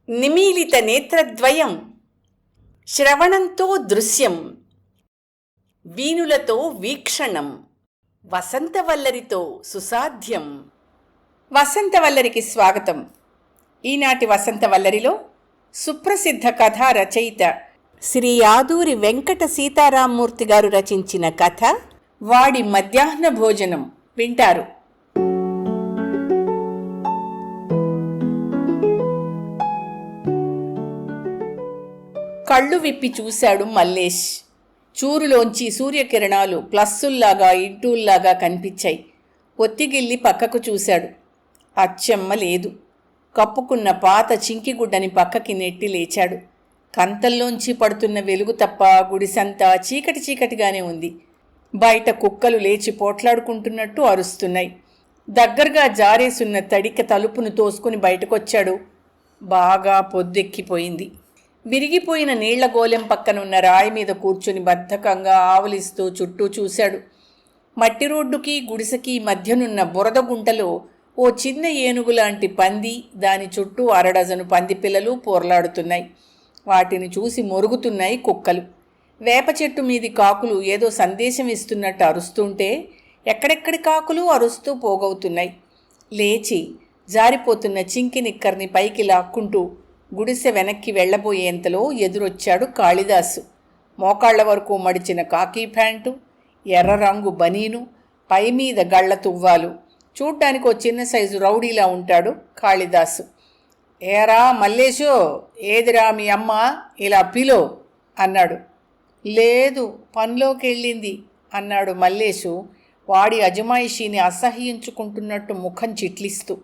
నిమీలిత నేత్రద్వయం, శ్రవణంతో దృశ్యం, వీణులతో వీక్షణం, వసంతవల్లరితో సుసాధ్యం. వసంతవల్లరికి స్వాగతం. ఈనాటి వసంతవల్లరిలో సుప్రసిద్ధ కథా రచయిత శ్రీ యాదూరి వెంకట సీతారామమూర్తి గారు రచించిన కథ వాడి మధ్యాహ్న భోజనం వింటారు. కళ్ళు విప్పి చూశాడు మల్లేష్. చూరులోంచి సూర్యకిరణాలు ప్లస్సుల్లాగా ఇంటూల్లాగా కనిపించాయి. ఒత్తిగిల్లి పక్కకు చూశాడు. అచ్చమ్మ లేదు. కప్పుకున్న పాత చింకిగుడ్డని పక్కకి నెట్టి లేచాడు. కంతల్లోంచి పడుతున్న వెలుగు తప్ప గుడిసంతా చీకటి చీకటిగానే ఉంది. బయట కుక్కలు లేచి పోట్లాడుకుంటున్నట్టు అరుస్తున్నాయి. దగ్గరగా జారేసున్న తడిక తలుపును తోసుకుని బయటకొచ్చాడు. బాగా పొద్దెక్కిపోయింది. విరిగిపోయిన నీళ్ల గోలెం పక్కనున్న రాయి మీద కూర్చుని బద్ధకంగా ఆవలిస్తూ చుట్టూ చూశాడు. మట్టి రోడ్డుకి గుడిసెకి మధ్యనున్న బురద గుంటలో ఓ చిన్న ఏనుగులాంటి పంది, దాని చుట్టూ అరడజను పంది పిల్లలు పోర్లాడుతున్నాయి. వాటిని చూసి మొరుగుతున్నాయి కుక్కలు. వేప చెట్టు మీది కాకులు ఏదో సందేశం ఇస్తున్నట్టు అరుస్తుంటే ఎక్కడెక్కడి కాకులు అరుస్తూ పోగవుతున్నాయి. లేచి జారిపోతున్న చింకి నిక్కర్ని పైకి లాక్కుంటూ గుడిసె వెనక్కి వెళ్లబోయేంతలో ఎదురొచ్చాడు కాళిదాసు. మోకాళ్ల వరకు మడిచిన కాకీ ప్యాంటు, ఎర్ర రంగు బనీను, పైమీద గళ్ల తువ్వాలు. చూడ్డానికి ఓ చిన్న సైజు రౌడీలా ఉంటాడు కాళిదాసు. ఏరా మల్లేషో, ఏదిరా మీ అమ్మ, ఇలా పిలో అన్నాడు. లేదు, పనిలోకెళ్ళింది అన్నాడు మల్లేషు వాడి అజమాయిషీని అసహ్యించుకుంటున్నట్టు ముఖం చిట్లిస్తూ.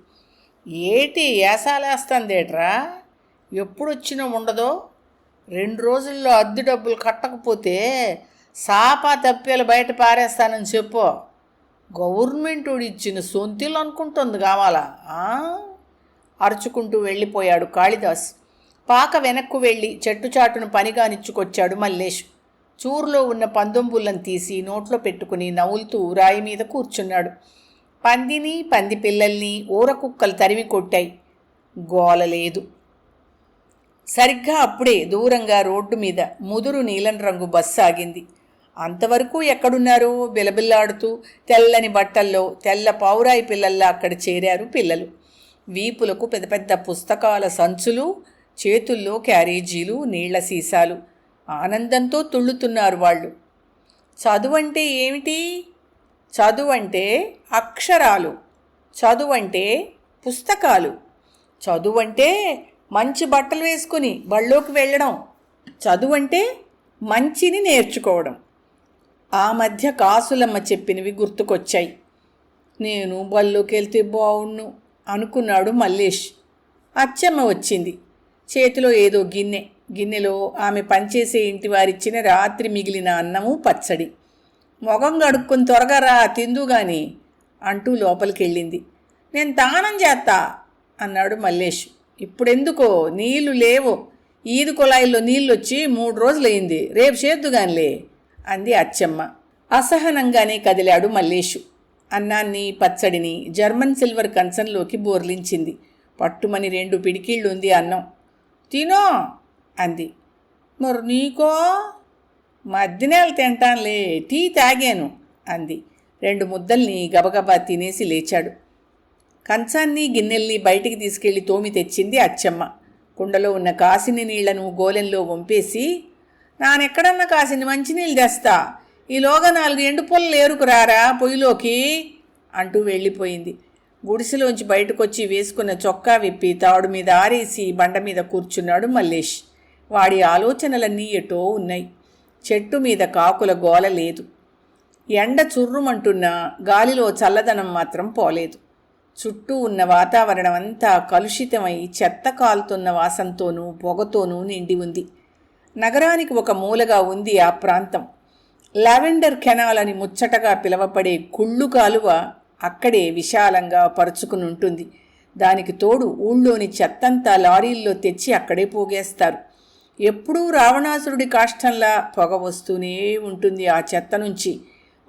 ఏటి ఏసాలేస్తుందేట్రా, ఎప్పుడొచ్చినా ఉండదో? 2 రోజుల్లో అద్దె డబ్బులు కట్టకపోతే సాపా తప్పేలు బయట పారేస్తానని చెప్పు. గవర్నమెంట్ ఇచ్చిన సొంతిలు అనుకుంటుంది కావాలా? అరుచుకుంటూ వెళ్ళిపోయాడు కాళిదాస్. పాక వెనక్కు వెళ్ళి చెట్టుచాటును పనిగానిచ్చుకొచ్చాడు మల్లేష్. చూరులో ఉన్న పందొంబులను తీసి నోట్లో పెట్టుకుని నవ్వులుతూ రాయి మీద కూర్చున్నాడు. పందిని పంది పిల్లల్ని ఊరకుక్కలు తరిమి కొట్టాయి. గోల లేదు. సరిగ్గా అప్పుడే దూరంగా రోడ్డు మీద ముదురు నీలం రంగు బస్సు ఆగింది. అంతవరకు ఎక్కడున్నారో బిలబిల్లాడుతూ తెల్లని బట్టల్లో తెల్ల పావురాయి పిల్లల్లా అక్కడ చేరారు పిల్లలు. వీపులకు పెద్ద పెద్ద పుస్తకాల సంచులు, చేతుల్లో క్యారేజీలు, నీళ్ల సీసాలు. ఆనందంతో తుళ్ళుతున్నారు వాళ్ళు. చదువంటే ఏమిటి? చదువంటే అక్షరాలు, చదువంటే పుస్తకాలు, చదువంటే మంచి బట్టలు వేసుకుని బళ్ళోకి వెళ్ళడం, చదువంటే మంచిని నేర్చుకోవడం. ఆ మధ్య కాసులమ్మ చెప్పినవి గుర్తుకొచ్చాయి. నేను బళ్ళోకి వెళ్తే బావుణ్ణు అనుకున్నాడు మల్లేష్. అచ్చమ్మ వచ్చింది. చేతిలో ఏదో గిన్నెలో ఆమె పనిచేసే ఇంటి వారిచ్చిన రాత్రి మిగిలిన అన్నము పచ్చడి. మొగం గడుక్కుని త్వరగా రా తిందుగాని అంటూ లోపలికెళ్ళింది. నేను తానం చేస్తా అన్నాడు మల్లేష్. ఇప్పుడెందుకో, నీళ్లు లేవు, ఈది కుళాయిల్లో నీళ్ళొచ్చి 3 రోజులైంది, రేపు చేద్దుగానిలే అంది అచ్చమ్మ. అసహనంగానే కదిలాడు మల్లేషు. అన్నాన్ని పచ్చడిని జర్మన్ సిల్వర్ కంచంలోకి బోర్లించింది. పట్టుమని 2 పిడికిళ్ళుంది అన్నం. తినో అంది. మరి నీకో? మధ్యనేలు తింటానులే, టీ తాగాను అంది. 2 ముద్దల్ని గబగబా తినేసి లేచాడు. కంచాన్ని గిన్నెల్ని బయటికి తీసుకెళ్లి తోమి తెచ్చింది అచ్చమ్మ. కుండలో ఉన్న కాసిని నీళ్లను గోలెంలో వంపేసి, నానెక్కడన్నా కాసిని మంచినీళ్ళు తెస్తా, ఈలోగా 4 ఎండు పొలలు ఏరుకురారా పొయ్యిలోకి అంటూ వెళ్ళిపోయింది. గుడిసెలోంచి బయటకొచ్చి వేసుకున్న చొక్కా విప్పి తాడు మీద ఆరేసి బండ మీద కూర్చున్నాడు మల్లేష్. వాడి ఆలోచనలన్నీ ఎటో ఉన్నాయి. చెట్టు మీద కాకుల గోల లేదు. ఎండ చుర్రుమంటున్నా గాలిలో చల్లదనం మాత్రం పోలేదు. చుట్టూ ఉన్న వాతావరణం అంతా కలుషితమై చెత్త కాలుతున్న వాసంతోనూ పొగతోనూ నిండి ఉంది. నగరానికి ఒక మూలగా ఉంది ఆ ప్రాంతం. లావెండర్ కెనాల్ అని ముచ్చటగా పిలవపడే కుళ్ళు కాలువ అక్కడే విశాలంగా పరుచుకుని ఉంటుంది. దానికి తోడు ఊళ్ళోని చెత్తంతా లారీల్లో తెచ్చి అక్కడే పోగేస్తారు. ఎప్పుడూ రావణాసురుడి కాష్టంలా పొగ వస్తూనే ఉంటుంది ఆ చెత్త నుంచి.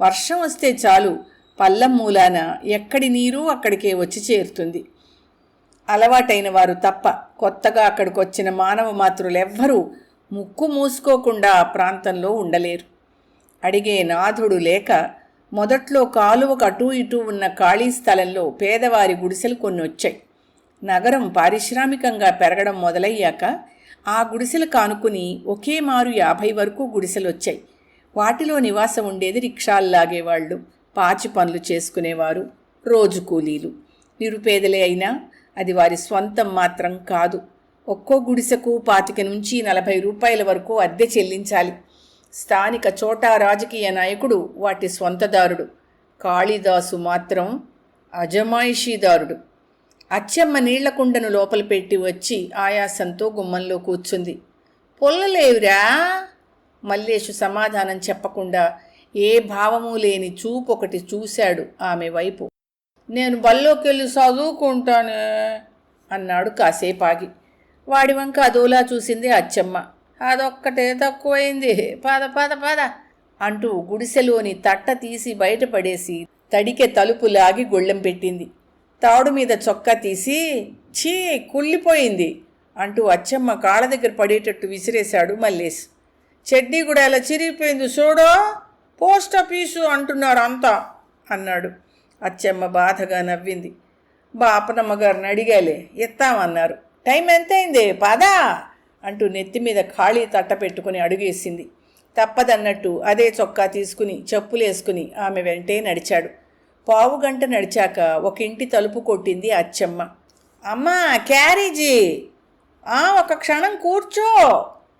వర్షం వస్తే చాలు, పల్లం మూలాన ఎక్కడి నీరు అక్కడికే వచ్చి చేరుతుంది. అలవాటైన వారు తప్ప కొత్తగా అక్కడికొచ్చిన మానవ మాతృలెవ్వరూ ముక్కు మూసుకోకుండా ఆ ప్రాంతంలో ఉండలేరు. అడిగే నాథుడు లేక మొదట్లో కాలువకు అటూ ఇటూ ఉన్న ఖాళీ స్థలంలో పేదవారి గుడిసెలు కొన్ని వచ్చాయి. నగరం పారిశ్రామికంగా పెరగడం మొదలయ్యాక ఆ గుడిసెలు కానుకుని ఒకే మారు 50 వరకు గుడిసెలొచ్చాయి. వాటిలో నివాసం ఉండేది రిక్షాల్లాగేవాళ్ళు, పాచి పనులు చేసుకునేవారు, రోజు కూలీలు. నిరుపేదలే అయినా అది వారి స్వంతం మాత్రం కాదు. ఒక్కో గుడిసెకు 25 నుంచి 40 రూపాయల వరకు అద్దె చెల్లించాలి. స్థానిక చోటా రాజకీయ నాయకుడు వాటి స్వంతదారుడు. కాళిదాసు మాత్రం అజమాయిషీదారుడు. అచ్చమ్మ నీళ్ల కుండను లోపల పెట్టి వచ్చి ఆయాసంతో గుమ్మంలో కూర్చుంది. పొల్లలేవురా? మల్లేషు సమాధానం చెప్పకుండా ఏ భావమూ లేని చూపు ఒకటి చూశాడు ఆమె వైపు. నేను బల్లోకెళ్ళి చదువుకుంటానే అన్నాడు కాసేపాగి. వాడి వంక అదోలా చూసింది అచ్చమ్మ. అదొక్కటే తక్కువైంది, పద పద పద అంటూ గుడిసెలోని తట్ట తీసి బయటపడేసి తడికె తలుపు లాగి గొళ్ళెం పెట్టింది. తాడు మీద చొక్కా తీసి ఛీ కుళ్ళిపోయింది అంటూ అచ్చమ్మ కాళ్ళ దగ్గర పడేటట్టు విసిరేశాడు మల్లేష్. చెడ్డీ కూడా ఎలా చిరిగిపోయింది చూడో, పోస్ట్ ఆఫీసు అంటున్నారు అంతా అన్నాడు. అచ్చమ్మ బాధగా నవ్వింది. బాపనమ్మగారిని అడిగాలే, ఇస్తామన్నారు. టైం ఎంతైంది, పదా అంటూ నెత్తి మీద ఖాళీ తట్ట పెట్టుకుని అడుగేసింది. తప్పదన్నట్టు అదే చొక్కా తీసుకుని చెప్పులేసుకుని ఆమె వెంటే నడిచాడు. పావుగంట నడిచాక ఒక ఇంటి తలుపు కొట్టింది అచ్చమ్మ. అమ్మా క్యారేజీ, ఒక క్షణం కూర్చో.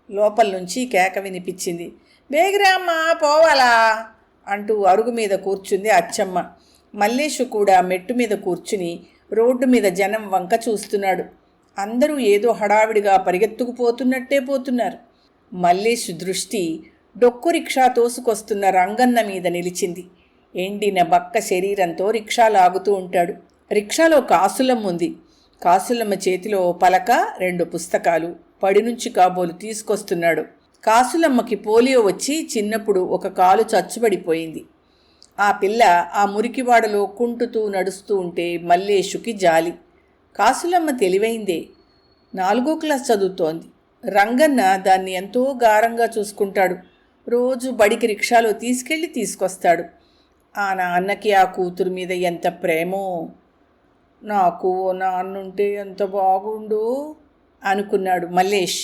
లోపల నుంచి కేక వినిపించింది. బేగిరామ్మా పోవాలా అంటూ అరుగు మీద కూర్చుంది అచ్చమ్మ. మల్లేషు కూడా మెట్టు మీద కూర్చుని రోడ్డు మీద జనం వంక చూస్తున్నాడు. అందరూ ఏదో హడావిడిగా పరిగెత్తుకుపోతున్నట్టే పోతున్నారు. మల్లేషు దృష్టి డొక్కు రిక్షా తోసుకొస్తున్న రంగన్న మీద నిలిచింది. ఎండిన బక్క శరీరంతో రిక్షా లాగుతూ ఉంటాడు. రిక్షాలో కాసులమ్మ ఉంది. కాసులమ్మ చేతిలో పలక, 2 పుస్తకాలు, పడి నుంచి కాబోలు తీసుకొస్తున్నాడు. కాసులమ్మకి పోలియో వచ్చి చిన్నప్పుడు ఒక కాలు చచ్చుబడిపోయింది. ఆ పిల్ల ఆ మురికివాడలో కుంటుతూ నడుస్తూ ఉంటే మల్లేషుకి జాలి. కాసులమ్మ తెలివైందే, 4వ క్లాస్ చదువుతోంది. రంగన్న దాన్ని ఎంతో గారంగా చూసుకుంటాడు. రోజు బడికి రిక్షాలో తీసుకొస్తాడు. ఆ నాన్నకి ఆ కూతురు మీద ఎంత ప్రేమో. నాకు నాన్నుంటే ఎంత బాగుండు అనుకున్నాడు మల్లేష్.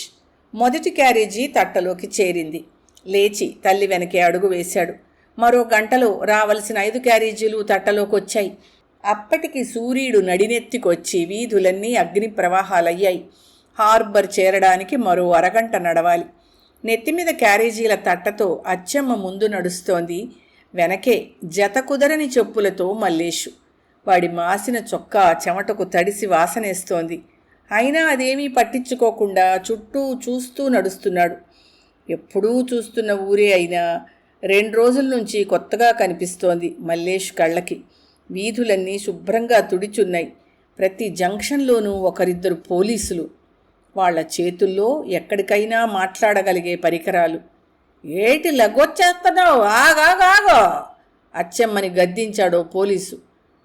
మొదటి క్యారేజీ తట్టలోకి చేరింది. లేచి తల్లి వెనకే అడుగు వేశాడు. మరో గంటలో రావలసిన 5 క్యారేజీలు తట్టలోకి వచ్చాయి. అప్పటికి సూర్యుడు నడినెత్తికొచ్చి వీధులన్నీ అగ్ని ప్రవాహాలయ్యాయి. హార్బర్ చేరడానికి మరో అరగంట నడవాలి. నెత్తిమీద క్యారేజీల తట్టతో అచ్చమ్మ ముందు నడుస్తోంది. వెనకే జత కుదరని చెప్పులతో మల్లేషు. వాడి మాసిన చొక్కా చెమటకు తడిసి వాసనేస్తోంది. అయినా అదేమీ పట్టించుకోకుండా చుట్టూ చూస్తూ నడుస్తున్నాడు. ఎప్పుడూ చూస్తున్న ఊరే అయినా 2 రోజుల నుంచి కొత్తగా కనిపిస్తోంది మల్లేష్ కళ్ళకి. వీధులన్నీ శుభ్రంగా తుడిచున్నాయి. ప్రతి జంక్షన్లోనూ 1-2 పోలీసులు. వాళ్ల చేతుల్లో ఎక్కడికైనా మాట్లాడగలిగే పరికరాలు. ఏటి లగొచ్చేస్తున్నావు, ఆగాగాగో అచ్చమ్మని గద్దించాడో పోలీసు.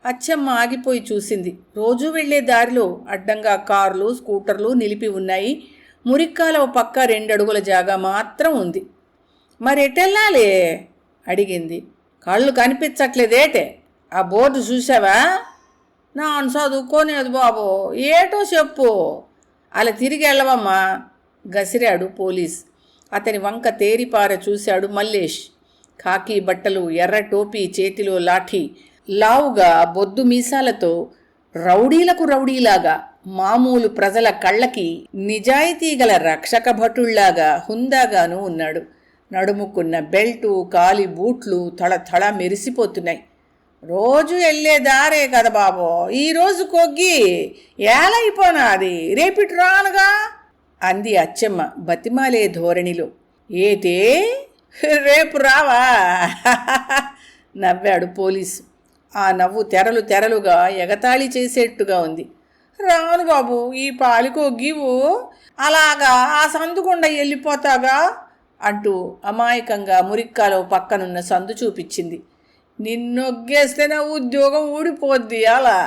అచ్చమ్మ ఆగిపోయి చూసింది. రోజూ వెళ్లే దారిలో అడ్డంగా కార్లు, స్కూటర్లు నిలిపి ఉన్నాయి. మురిక్కాల పక్క 2 అడుగుల జాగా మాత్రం ఉంది. మరెటెళ్ళాలి అడిగింది. కళ్ళు కనిపించట్లేదేటే, ఆ బోర్డు చూసావా? నాను చదువుకోనేది బాబు, ఏటో చెప్పు. అలా తిరిగి వెళ్ళవమ్మా గసిరాడు పోలీస్. అతని వంక తేరిపార చూశాడు మల్లేష్. ఖాకీ బట్టలు, ఎర్ర టోపీ, చేతిలో లాఠీ, లావుగా బొద్దు మీసాలతో రౌడీలకు రౌడీలాగా, మామూలు ప్రజల కళ్ళకి నిజాయితీ గల రక్షక భటుళ్లాగా హుందాగాను ఉన్నాడు. నడుముకున్న బెల్టు, కాలి బూట్లు తళతళ మెరిసిపోతున్నాయి. రోజు వెళ్ళే దారే కదా బాబో, ఈరోజు కొగ్గి ఏలైపోనాది, రేపిటి రానుగా అంది అచ్చమ్మ బతిమాలే ధోరణిలో. ఏటే రేపు రావా నవ్వాడు పోలీసు. ఆ నవ్వు తెరలు తెరలుగా ఎగతాళి చేసేట్టుగా ఉంది. రాను బాబు, ఈ పాలికొగ్గివు, అలాగా ఆ సందుకుండా వెళ్ళిపోతాగా అంటూ అమాయకంగా మురిక్కాలో పక్కనున్న సందు చూపించింది. నిన్నొగ్గేస్తే నా ఉద్యోగం ఊడిపోద్ది అలా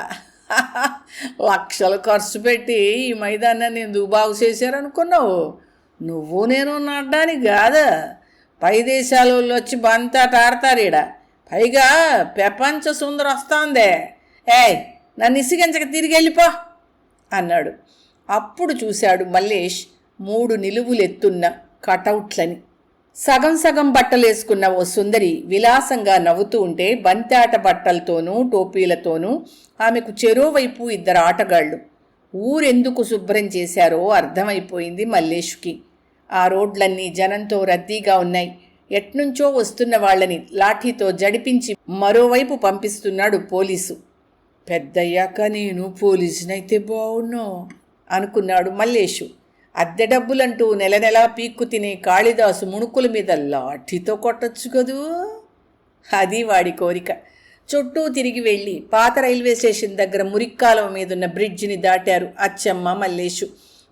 లక్షలు ఖర్చు పెట్టి ఈ మైదానాన్ని ఎందుకు బాగు చేశారనుకున్నావు? నువ్వు నేను నడ్డానికి కాదా, పై దేశాల వాళ్ళు వచ్చి బంతాట ఆడతారు ఈడ. పైగా ప్రపంచ సుందరం వస్తోందే. ఏయ్, నన్ను ఇసిగించక తిరిగి వెళ్ళిపో అన్నాడు. అప్పుడు చూశాడు మల్లేష్ 3 నిలువులెత్తున్న కటౌట్లని. సగం సగం బట్టలేసుకున్న ఓ సుందరి విలాసంగా నవ్వుతూ ఉంటే బంతాట బట్టలతోనూ టోపీలతోనూ ఆమెకు చెరోవైపు 2 ఆటగాళ్లు. ఊరెందుకు శుభ్రం చేశారో అర్థమైపోయింది మల్లేష్కి. ఆ రోడ్లన్నీ జనంతో రద్దీగా ఉన్నాయి. ఎట్నుంచో వస్తున్న వాళ్ళని లాఠీతో జడిపించి మరోవైపు పంపిస్తున్నాడు పోలీసు. పెద్దయ్యాక నేను పోలీసునైతే బావున్నో అనుకున్నాడు మల్లేషు. అద్దె డబ్బులంటూ నెల నెలా పీక్కు తినే కాళిదాసు ముణుకుల మీద లాఠీతో కొట్టచ్చు కదూ. అది వాడి కోరిక. చుట్టూ తిరిగి వెళ్ళి పాత రైల్వే స్టేషన్ దగ్గర మురిక్కాలవ మీదున్న బ్రిడ్జిని దాటారు అచ్చమ్మ మల్లేషు.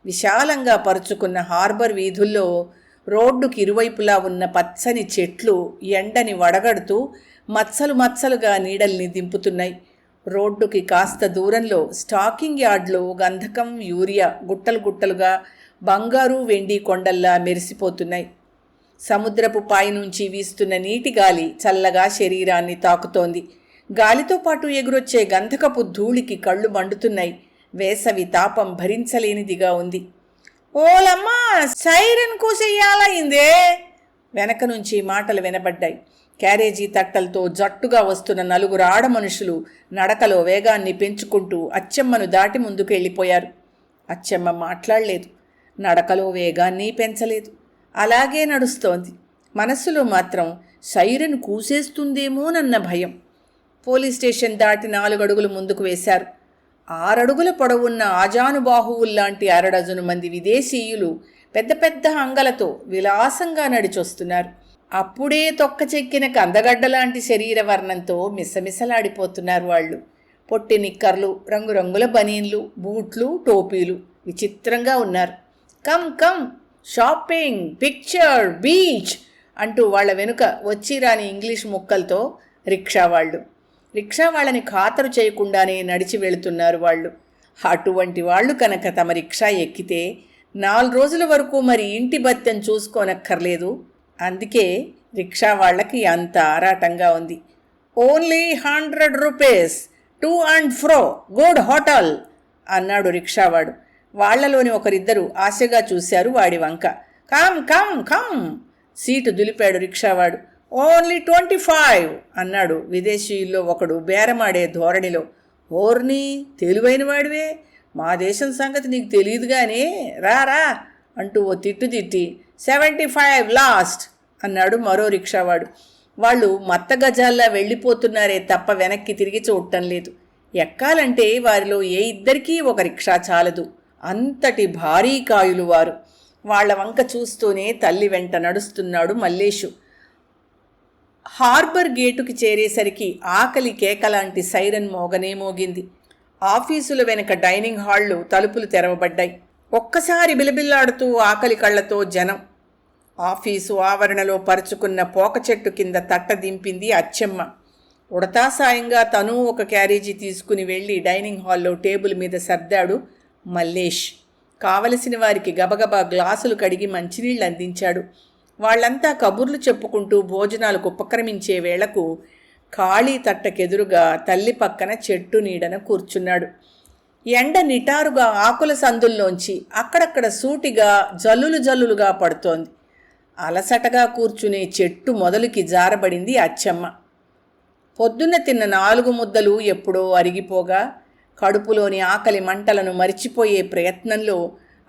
విశాలంగా పరుచుకున్న హార్బర్ వీధుల్లో రోడ్డుకి ఇరువైపులా ఉన్న పచ్చని చెట్లు ఎండని వడగడుతూ మచ్చలు మచ్చలుగా నీడల్ని దింపుతున్నాయి. రోడ్డుకి కాస్త దూరంలో స్టాకింగ్ యార్డ్లో గంధకం, యూరియా గుట్టలు గుట్టలుగా బంగారు వెండి కొండల్లా మెరిసిపోతున్నాయి. సముద్రపు పాయి నుంచి వీస్తున్న నీటి గాలి చల్లగా శరీరాన్ని తాకుతోంది. గాలితో పాటు ఎగురొచ్చే గంధకపు ధూళికి కళ్ళు మండుతున్నాయి. వేసవి తాపం భరించలేనిదిగా ఉంది. ఓలమ్మా, సైరన్ కూసెయ్యాలయిందే! వెనక నుంచి మాటలు వినబడ్డాయి. క్యారేజీ తట్టలతో జట్టుగా వస్తున్న 4 ఆడ మనుషులు నడకలో వేగాన్ని పెంచుకుంటూ అచ్చమ్మను దాటి ముందుకెళ్ళిపోయారు. అచ్చమ్మ మాట్లాడలేదు. నడకలో వేగాన్ని పెంచలేదు. అలాగే నడుస్తోంది. మనస్సులో మాత్రం సైరన్ కూసేస్తుందేమోనన్న భయం. పోలీస్ స్టేషన్ దాటి 4 అడుగులు ముందుకు వేశారు. 6 అడుగుల పొడవున్న ఆజానుబాహువుల్లాంటి 1/2 డజను మంది విదేశీయులు పెద్ద పెద్ద అంగలతో విలాసంగా నడిచొస్తున్నారు. అప్పుడే తొక్క చెక్కిన కందగడ్డలాంటి శరీర వర్ణంతో మిసమిసలాడిపోతున్నారు వాళ్ళు. పొట్టి నిక్కర్లు, రంగురంగుల బనీన్లు, బూట్లు, టోపీలు విచిత్రంగా ఉన్నారు. Come come, shopping, picture, beach అంటూ వాళ్ల వెనుక వచ్చిరాని ఇంగ్లీష్ ముక్కలతో రిక్షా వాళ్ళు. రిక్షా వాళ్ళని ఖాతరు చేయకుండానే నడిచి వెళుతున్నారు వాళ్ళు. అటువంటి వాళ్ళు కనుక తమ రిక్షా ఎక్కితే 4 రోజుల వరకు మరి ఇంటి భత్యం చూసుకోనక్కర్లేదు. అందుకే రిక్షా వాళ్ళకి అంత ఆరాటంగా ఉంది. Only 100 rupees, to and fro, good hotel అన్నాడు రిక్షావాడు. వాళ్లలోని ఒకరిద్దరు ఆశగా చూశారు వాడి వంక. కమ్ కమ్ కమ్, సీటు దులిపాడు రిక్షావాడు. ఓన్లీ 25 అన్నాడు విదేశీయుల్లో ఒకడు బేరమాడే ధోరణిలో. ఓర్ని, తెలివైన వాడివే, మా దేశం సంగతి నీకు తెలియదుగానే, రా అంటూ ఓ తిట్టు తిట్టి 75 లాస్ట్ అన్నాడు మరో రిక్షావాడు. వాళ్ళు మత్తగజాల్లా వెళ్ళిపోతున్నారే తప్ప వెనక్కి తిరిగి చూడటం లేదు. ఎక్కాలంటే వారిలో ఏ ఇద్దరికీ ఒక రిక్షా చాలదు. అంతటి భారీ కాయులు వారు. వాళ్ల వంక చూస్తూనే తల్లి వెంట నడుస్తున్నాడు మల్లేషు. హార్బర్ గేటుకి చేరేసరికి ఆకలి కేకలాంటి సైరన్ మోగనే మోగింది. ఆఫీసుల వెనుక డైనింగ్ హాళ్లు తలుపులు తెరవబడ్డాయి. ఒక్కసారి బిలబిల్లాడుతూ ఆకలి కళ్లతో జనం. ఆఫీసు ఆవరణలో పరుచుకున్న పోక చెట్టు కింద తట్ట దింపింది అచ్చమ్మ. ఉడతా సాయంగా తను ఒక క్యారేజీ తీసుకుని వెళ్ళి డైనింగ్ హాల్లో టేబుల్ మీద సర్దాడు మల్లేష్. కావలసిన వారికి గబగబా గ్లాసులు కడిగి మంచినీళ్ళు అందించాడు. వాళ్లంతా కబుర్లు చెప్పుకుంటూ భోజనాలకు ఉపక్రమించే వేళకు ఖాళీ తట్టకెదురుగా తల్లి పక్కన చెట్టు నీడన కూర్చున్నాడు. ఎండ నిటారుగా ఆకుల సందుల్లోంచి అక్కడక్కడ సూటిగా జల్లులుగా పడుతోంది. అలసటగా కూర్చునే చెట్టు మొదలుకి జారబడింది అచ్చమ్మ. పొద్దున్న తిన్న 4 ముద్దలు ఎప్పుడో అరిగిపోగా కడుపులోని ఆకలి మంటలను మరిచిపోయే ప్రయత్నంలో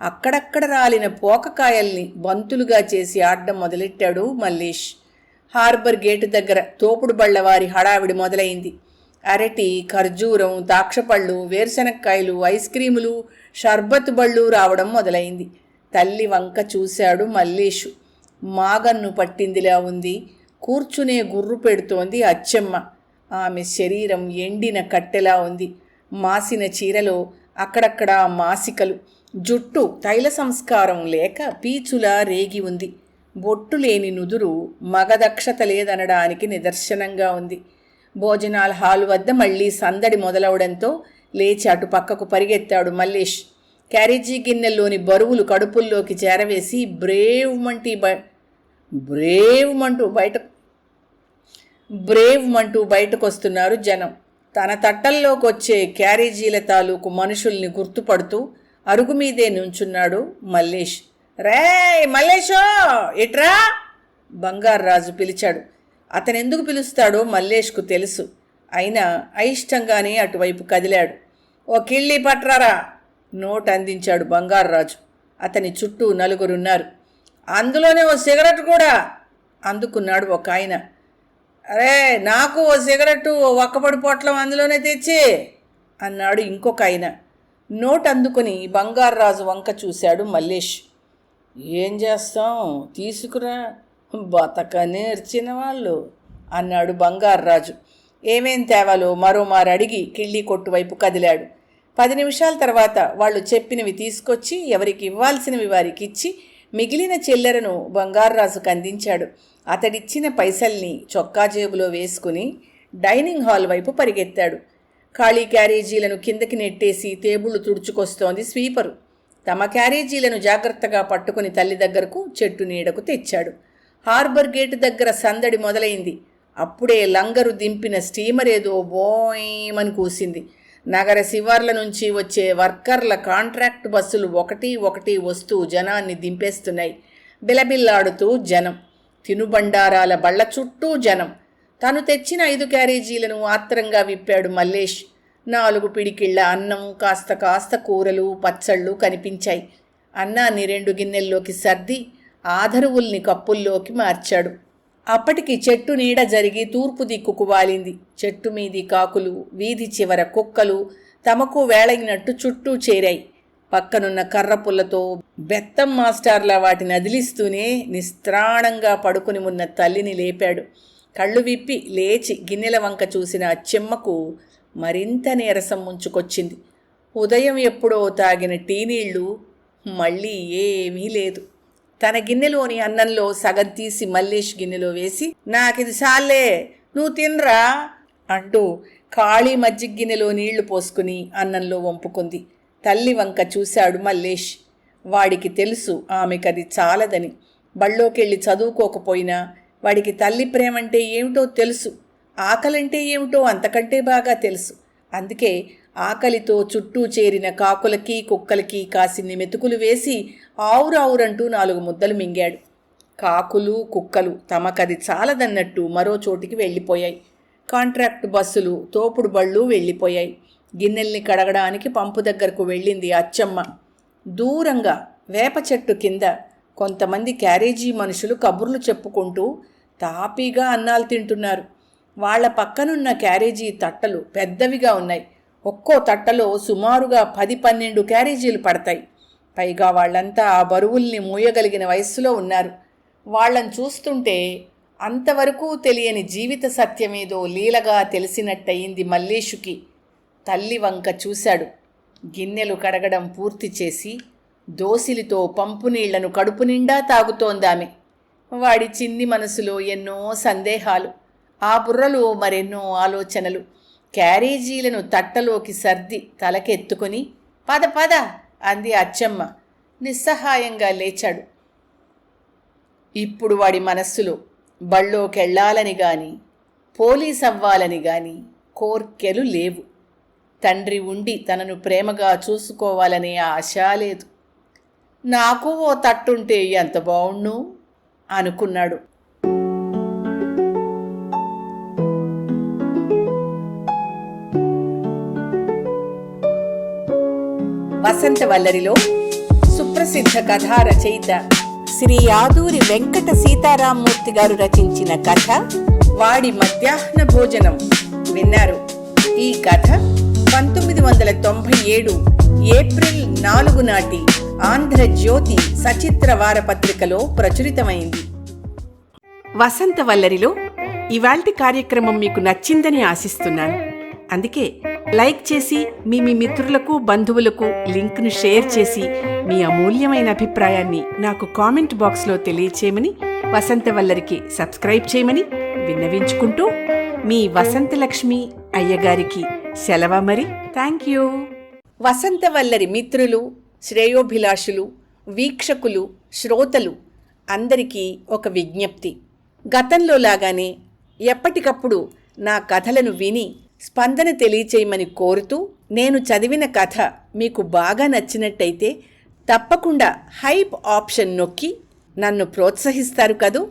అక్కడక్కడ రాలిన పోకకాయల్ని బంతులుగా చేసి ఆడడం మొదలెట్టాడు మల్లేష్. హార్బర్ గేటు దగ్గర తోపుడు బళ్లవారి హడావిడి మొదలైంది. అరటి, ఖర్జూరం, దాక్షపళ్ళు, వేరుశనక్కాయలు, ఐస్ క్రీములు, షర్బత్ బళ్ళు రావడం మొదలైంది. తల్లి వంక చూశాడు మల్లేషు. మాగన్ను పట్టిందిలా ఉంది. కూర్చునే గుర్రు పెడుతోంది అచ్చమ్మ. ఆమె శరీరం ఎండిన కట్టెలా ఉంది. మాసిన చీరలో అక్కడక్కడ మాసికలు. జుట్టు తైల సంస్కారం లేక పీచులా రేగి ఉంది. బొట్టు లేని నుదురు మగదక్షత లేదనడానికి నిదర్శనంగా ఉంది. భోజనాల హాలు వద్ద మళ్లీ సందడి మొదలవడంతో లేచి అటు పక్కకు పరిగెత్తాడు మల్లేష్. క్యారేజీ గిన్నెల్లోని బరువులు కడుపుల్లోకి చేరవేసి బ్రేవ్మంటూ బయటకొస్తున్నారు జనం. తన తట్టల్లోకి వచ్చే క్యారేజీల తాలూకు మనుషుల్ని గుర్తుపడుతూ అరుగు మీదే నుంచున్నాడు మల్లేష్. రేయ్ మల్లేషో, ఇట్రా! బంగార్రాజు పిలిచాడు. అతనెందుకు పిలుస్తాడో మల్లేష్కు తెలుసు. అయినా అయిష్టంగానే అటువైపు కదిలాడు. ఓ కిళ్ళి పట్రారా, నోట్ అందించాడు బంగార్రాజు. అతని చుట్టూ నలుగురున్నారు. అందులోనే ఓ సిగరెట్ కూడా అందుకున్నాడు ఒక ఆయన. అరే, నాకు ఓ సిగరెట్టు, ఓ ఒక్కపొడి పొట్లం అందులోనే తెచ్చి అన్నాడు ఇంకొక ఆయన. నోట్ అందుకుని బంగార్రాజు వంక చూశాడు మల్లేష్. ఏం చేస్తాం, తీసుకురా, బతక నేర్చిన వాళ్ళు అన్నాడు బంగార్రాజు. ఏమేం తేవాలో మరోమారు అడిగి కిళ్ళీ కొట్టు వైపు కదిలాడు. 10 నిమిషాల తర్వాత వాళ్ళు చెప్పినవి తీసుకొచ్చి ఎవరికి ఇవ్వాల్సినవి వారికి ఇచ్చి మిగిలిన చిల్లరను బంగార్రాజుకు అందించాడు. అతడిచ్చిన పైసల్ని చొక్కా జేబులో వేసుకుని డైనింగ్ హాల్ వైపు పరిగెత్తాడు. ఖాళీ క్యారేజీలను కిందకి నెట్టేసి టేబుళ్లు తుడుచుకొస్తోంది స్వీపరు. తమ క్యారేజీలను జాగ్రత్తగా పట్టుకుని తల్లి దగ్గరకు చెట్టు నీడకు తెచ్చాడు. హార్బర్ గేటు దగ్గర సందడి మొదలైంది. అప్పుడే లంగరు దింపిన స్టీమర్ ఏదో బోయమని కూసింది. నగర శివార్ల నుంచి వచ్చే వర్కర్ల కాంట్రాక్ట్ బస్సులు ఒకటి వస్తూ జనాన్ని దింపేస్తున్నాయి. బిలబిల్లాడుతూ జనం. తినుబండారాల బళ్ల చుట్టూ జనం. తను తెచ్చిన 5 క్యారేజీలను ఆత్రంగా విప్పాడు మల్లేష్. 4 పిడికిళ్ల అన్నం, కాస్త కూరలు, పచ్చళ్ళు కనిపించాయి. అన్నాన్ని 2 గిన్నెల్లోకి సర్ది ఆధరువుల్ని కప్పుల్లోకి మార్చాడు. అప్పటికి చెట్టు నీడ జరిగి తూర్పు దిక్కుకు వాలింది. చెట్టు మీది కాకులు, వీధి చివర కుక్కలు తమకు వేళైనట్టు చుట్టూ చేరాయి. పక్కనున్న కర్రపుల్లతో బెత్తం మాస్టార్లా వాటిని అదిలిస్తూనే నిస్త్రాణంగా పడుకుని ఉన్న తల్లిని లేపాడు. కళ్ళు విప్పి లేచి గిన్నెల వంక చూసిన అచ్చెమ్మకు మరింత నీరసం ముంచుకొచ్చింది. ఉదయం ఎప్పుడో తాగిన టీ నీళ్లు మళ్ళీ ఏమీ లేదు. తన గిన్నెలోని అన్నంలో సగం తీసి మల్లేష్ గిన్నెలో వేసి, నాకిది సాలే, నువ్వు తినరా అంటూ ఖాళీ మజ్జిగ గిన్నెలో నీళ్లు పోసుకుని అన్నంలో వంపుకుంది. తల్లి వంక చూశాడు మల్లేష్. వాడికి తెలుసు ఆమెకది చాలదని. బళ్ళోకెళ్ళి చదువుకోకపోయినా వాడికి తల్లి ప్రేమంటే ఏమిటో తెలుసు. ఆకలంటే ఏమిటో అంతకంటే బాగా తెలుసు. అందుకే ఆకలితో చుట్టూ చేరిన కాకులకి కుక్కలకి కాసిన్ని మెతుకులు వేసి ఆవురావురంటూ 4 ముద్దలు మింగాడు. కాకులు కుక్కలు తమకది చాలదన్నట్టు మరో చోటికి వెళ్ళిపోయాయి. కాంట్రాక్ట్ బస్సులు, తోపుడు బళ్ళు వెళ్ళిపోయాయి. గిన్నెల్ని కడగడానికి పంపు దగ్గరకు వెళ్ళింది అచ్చమ్మ. దూరంగా వేప చెట్టు కింద కొంతమంది క్యారేజీ మనుషులు కబుర్లు చెప్పుకుంటూ తాపీగా అన్నాలు తింటున్నారు. వాళ్ల పక్కనున్న క్యారేజీ తట్టలు పెద్దవిగా ఉన్నాయి. ఒక్కో తట్టలో సుమారుగా 10-12 క్యారేజీలు పడతాయి. పైగా వాళ్లంతా ఆ బరువుల్ని మోయగలిగిన వయస్సులో ఉన్నారు. వాళ్లను చూస్తుంటే అంతవరకు తెలియని జీవిత సత్యమేదో లీలగా తెలిసినట్టయింది మల్లేషుకి. తల్లి వంక చూశాడు. గిన్నెలు కడగడం పూర్తి చేసి దోసిలితో పంపు నీళ్లను కడుపు నిండా తాగుతోందామె. వాడి చిన్ని మనసులో ఎన్నో సందేహాలు, ఆ బుర్రలో మరెన్నో ఆలోచనలు. క్యారేజీలను తట్టలోకి సర్ది తలకెత్తుకుని పద పద అంది అచ్చమ్మ. నిస్సహాయంగా లేచాడు. ఇప్పుడు వాడి మనస్సులో బళ్ళోకెళ్ళాలని గాని పోలీస్ అవ్వాలని గాని కోర్కెలు లేవు. తండ్రి ఉండి తనను ప్రేమగా చూసుకోవాలనే ఆశ లేదు. నాకు ఓ తట్టుంటే ఎంత బావుణ్ణు అనుకున్నాడు. వసంతవల్లరిలో సుప్రసిద్ధ కథా రచయిత శ్రీ ఆదూరి వెంకట సీతారామమూర్తి గారు రచించిన కథ వాడి మధ్యాహ్న భోజనం విన్నారు. ఈ కథ 1997 ఏప్రిల్ 4 నాటి ఆంధ్రజ్యోతి సచిత్ర వారపత్రికలో ప్రచురితమైంది. వసంతవల్లరిలో ఇవాల్టి కార్యక్రమం మీకు నచ్చిందని ఆశిస్తున్నాను. అందుకే లైక్ చేసి మీ మిత్రులకు బంధువులకు లింక్ను షేర్ చేసి మీ అమూల్యమైన అభిప్రాయాన్ని నాకు కామెంట్ బాక్స్లో తెలియచేయమని, వసంతవల్లరికి సబ్స్క్రైబ్ చేయమని విన్నవించుకుంటూ మీ వసంతలక్ష్మి అయ్యగారికి సెలవా మరి. Thank you. వసంతవల్లరి మిత్రులు, శ్రేయోభిలాషులు, వీక్షకులు, శ్రోతలు అందరికీ ఒక విజ్ఞప్తి. గతంలో లాగానే ఎప్పటికప్పుడు నా కథలను విని స్పందన తెలియచేయమని కోరుతూ, నేను చదివిన కథ మీకు బాగా నచ్చినట్టయితే తప్పకుండా హైప్ ఆప్షన్ నొక్కి నన్ను ప్రోత్సహిస్తారు కదూ.